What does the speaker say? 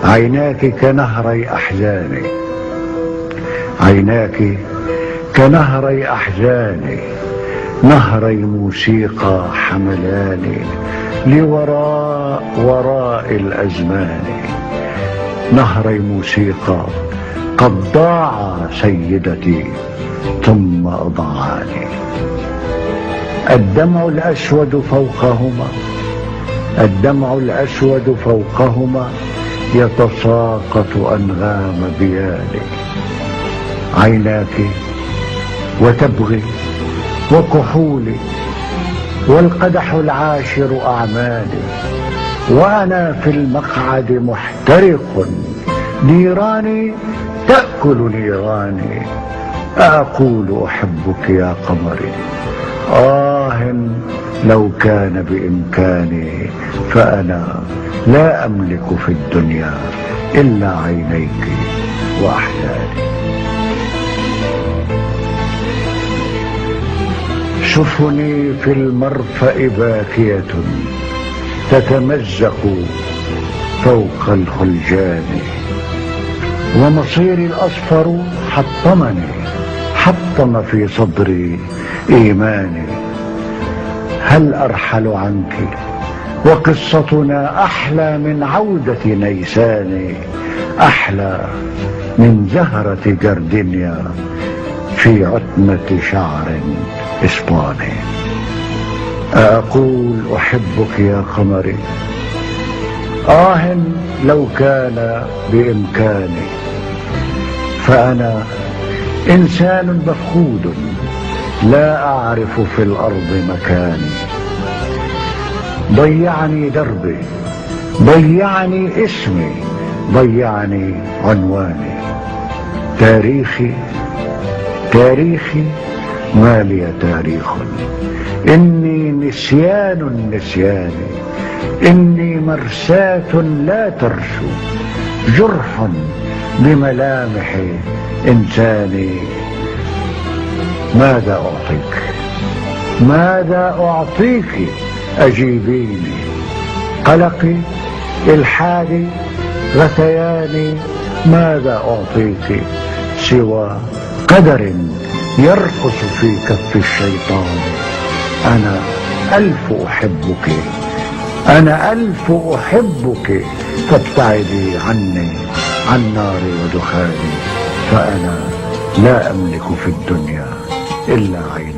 عيناك كنهري أحزاني، عيناك كنهري أحزاني، نهري موسيقى حملاني وراء الأزمان، نهري موسيقى قد ضاع سيدتي ثم أضاعاني. الدمع الأسود فوقهما، الدمع الأسود فوقهما يتساقط أنغام بيالي. عيناك وتبغي وكحولي، والقدح العاشر أعمالي، وأنا في المقعد محترق، نيراني تأكل نيراني. أقول أحبك يا قمري، لو كان بإمكاني، فأنا لا أملك في الدنيا إلا عينيك وأحزاني. سفني في المرفأ باكية تتمزق فوق الخلجان، ومصيري الأصفر حطم في صدري إيماني. هل أرحل عنك وقصتنا أحلى من عودة نيسان، أحلى من زهرة جردنيا في عتمة شعر إسباني. أقول أحبك يا قمري، لو كان بإمكاني، فأنا إنسان مفقود لا أعرف في الأرض مكاني. ضيعني دربي، ضيعني اسمي، ضيعني عنواني. تاريخي ما لي تاريخ، إني نسيان، إني مرساة لا ترسو، جرح بملامح إنساني. ماذا أعطيك أجيبيني؟ قلقي، إلحادي، غثياني، ماذا أعطيك سوى قدر يرقص في كف الشيطان؟ أنا ألف أحبك، فابتعدي عني عن ناري ودخاني، فأنا لا أملك في الدنيا إلا عيني.